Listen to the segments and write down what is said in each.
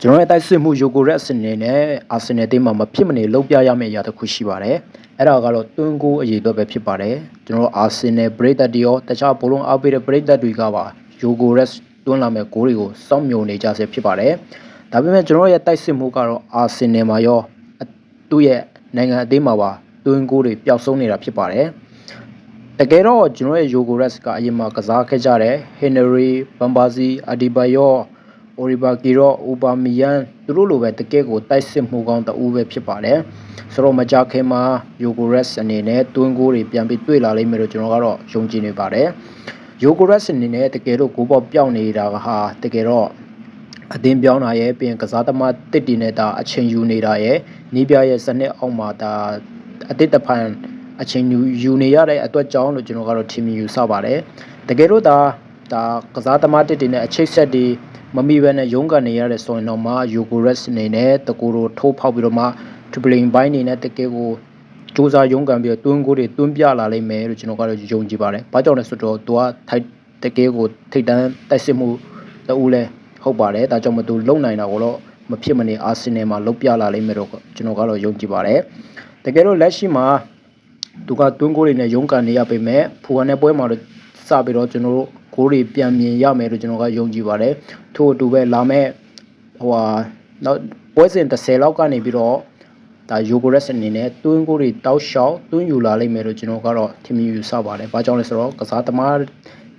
ကျွန်တော်ရဲ့တိုက်စစ်မှုယိုကိုရက်စနေနဲ့အာဆင်နယ်အသင်းမှာမဖြစ်မနေလုံးပြရမယ့်အရာတစ်ခုရှိပါတယ်။အဲ့ဒါကတော့တွန်းကိုအရေးအတွက်ပဲဖြစ်ပါတယ်။ကျွန်တော်အာဆင်နယ်ပရိသတ်တွေရောတခြားဘလုံးအားပေးတဲ့ပရိသတ်တွေကပါယိုကိုရက်တွန်းလာမဲ့ဂိုးတွေကိုစောင့်မျှော်နေကြဆဲဖြစ်ပါတယ်။ဒါပေမဲ့ကျွန်တော်ရဲ့တိုက်စစ်မှုကတော့အာဆင်နယ်မှာရောသူ့ရဲ့နိုင်ငံအသင်းမှာပါတွန်းကိုတွေပျောက်ဆုံးနေတာဖြစ်ပါတယ်။တကယ်တော့ကျွန်တော်ရဲ့ယိုကိုရက်ကအရင်မှာကစားခဲ့ကြတဲ့ဟင်နရီဘမ်ဘာစီအဒီဘိုင်ယောအိုရီဘာကီရောအိုဘာမီယန်သူတို့လိုပဲတကယ်ကိုတိုက်စစ်မှုကောင်းတအူးပဲဖြစ်ပါတယ်ဆိုတော့မကြခင်မှာယိုကိုရက်အနေနဲ့တွန်းကိုတွေပြန်ပြီးတွေ့လာလိမ့်မယ်လို့ကျွန်တော်ကတော့ယုံကြည်နေပါတယ်ယိုကိုရက်အနေနဲ့တကယ်တော့ကိုပေါ့ပြောင်းနေတာကဟာတကယ်တော့အသင်းပြောင်းတာရဲ့ပြင်ကစားသမားတစ်တီနဲ့ဒါအချိန်ယူနေတာရဲ့နီးပြရဲ့စနစ်အောက်မှာဒါအသစ်တဖန်အချိန်ယူနေရတဲ့အတွက်ကြောင့်လို့ကျွန်တော်ကတော့ထင်မြင်ယူဆပါတယ်တကယ်တော့ဒါကစားသမားတစ်တီနဲ့အချိတ်ဆက်တွေမမီဘဲနဲ့ရုန်းကန်နေရတဲ့ဆိုရင်တော့မှယိုကိုရက်အနေနဲ့တကူတို့ထိုးဖောက်ပြီးတော့မှထပလင်ပိုင်းနေနဲ့တကယ်ကိုစူးစမ်းရုန်းကန်ပြီးတွန်းကိုတွေတွန်းပြလာလိမ့်မယ်လို့ကျွန်တော်ကတော့ယုံကြည်ပါတယ်။ဘာကြောင့်လဲဆိုတော့သူကတကယ်ကိုထိတ်တန်းတိုက်စစ်မှုတူလဲဟုတ်ပါတယ်။ဒါကြောင့်မသူလုံနိုင်တာကိုတော့မဖြစ်မနေအာဆင်နယ်မှာလုတ်ပြလာလိမ့်မယ်တော့ကျွန်တော်ကတော့ယုံကြည်ပါတယ်။တကယ်တော့လက်ရှိမှာသူကတွန်းကိုတွေနဲ့ရုန်းကန်နေရပေမဲ့ဖူဟန်နဲ့ပွဲမှာတော့စပြီးတော့ကျွန်တော်တို့ကိုတွေပြန်မြင်ရမယ်လို့ကျွန်တော်ကယုံကြည်ပါတယ်ထို့အတူပဲလာမဲ့နောက်ပွဲစဉ်30လောက်ကနေပြီးတော့ဒါယိုကိုရက်အနေနဲ့တွင်းကိုတွေတောက်လျှောက်တွင်းယူလာလိမ့်မယ်လို့ကျွန်တော်ကတော့ထင်မြင်ယူဆပါတယ်။ဘာကြောင့်လဲဆိုတော့ကစားသမား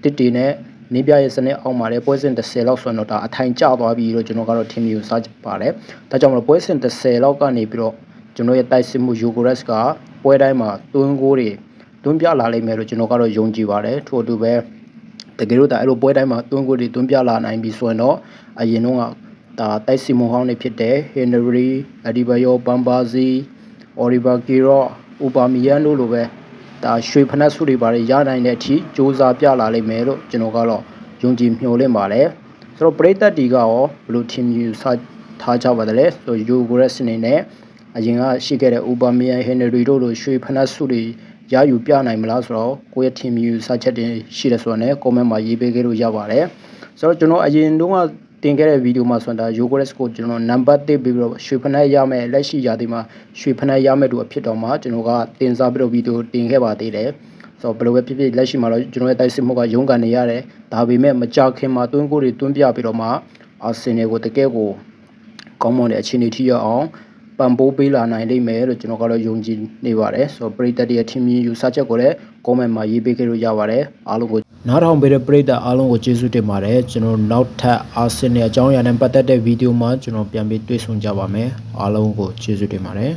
တစ်တီနဲ့နေပြရဲ့စနစ်အောက်မှာလည်းပွဲစဉ်30လောက်ဆိုတော့ဒါအထိုင်ကျသွားပြီလို့ကျွန်တော်ကတော့ထင်မြင်ယူဆပါတယ်။ဒါကြောင့်မလို့ပွဲစဉ်30လောက်ကနေပြီးတော့ကျွန်တော်ရဲ့တိုက်စစ်မှုယိုကိုရက်ကပွဲတိုင်းမှာတွင်းကိုတွေတွန်းပြလာလိမ့်မယ်လို့ကျွန်တော်ကတော့ယုံကြည်ပါတယ်။ထို့အတူပဲတကယ်လို့ဒါအဲ့လိုပွဲတိုင်းမှာတွန်းကိုတွေတွန်းပြလာနိုင်ပြီဆိုရင်တော့အရင်တော့ဒါတိုက်စီမုံဟောင်းတွေဖြစ်တဲ့ဟင်နရီအဒီဘယောဘမ်ဘာစီအော်ရီဘာကီရောအိုဘာမီယန်တို့လိုပဲဒါရွှေဖနက်စုတွေပါရနိုင်တဲ့အထိစူးစမ်းပြလာလိမ့်မယ်လို့ကျွန်တော်ကတော့ယုံကြည်မျှော်လင့်ပါတယ်ဆိုတော့ပရိသတ်တီကရောဘယ်လိုထင်မြင်ထားကြပါသလဲဆိုယိုဂိုရက်စ်နေနဲ့အရင်ကရှိခဲ့တဲ့အိုဘာမီယန်ဟင်နရီတို့လိုရွှေဖနက်စုတွေရယူပြနိုင်မလားဆိုတော့ကိုယ့်ရဲ့ team view စာချက်တွေရှိတယ်ဆိုတော့လည်း comment မှာရေးပေးခဲ့လို့ရပါတယ်ဆိုတော့ကျွန်တော်အရင်တုန်းကတင်ခဲ့တဲ့ဗီဒီယိုမှာဆိုတော့ Yogores ကိုကျွန်တော် number 1ပြီးတော့ရွှေဖနက်ရမယ်လက်ရှိရာသီမှာရွှေဖနက်ရမယ်လို့အဖြစ်တော့မှကျွန်တော်ကတင်စားပြီးတော့ဗီဒီယိုတင်ခဲ့ပါသေးတယ်ဆိုတော့ဘယ်လိုပဲဖြစ်ဖြစ်လက်ရှိမှာတော့ကျွန်တော်ရဲ့တိုက်စစ်မှုကရုန်းကန်နေရတယ်ဒါပေမဲ့မကြခင်မှာတွန်းကိုတွေတွန်းပြပြီးတော့မှအာဆင်နယ်ကိုတကယ်ကိုကောင်းမွန်တဲ့အခြေအနေထိရအောင်ပံပိုးပေးလာနိုင်လိမ့်မယ်လို့ကျွန်တော်ကတော့ယုံကြည်နေပါတယ်ဆိုတော့ပရိသတ်ရဲ့ team ယူဆချက်ကိုလည်း comment မှာရေးပေးခဲ့လို့ရပါတယ်အားလုံးကိုနားထောင်ပေးတဲ့ပရိသတ်အားလုံးကိုကျေးဇူးတင်ပါတယ်ကျွန်တော်နောက်ထပ်အာဆင်နယ်အကြောင်းအရာနဲ့ပတ်သက်တဲ့ဗီဒီယိုမှာကျွန်တော်ပြန်ပြီးတွေ့ဆုံကြပါမယ်အားလုံးကိုကျေးဇူးတင်ပါတယ်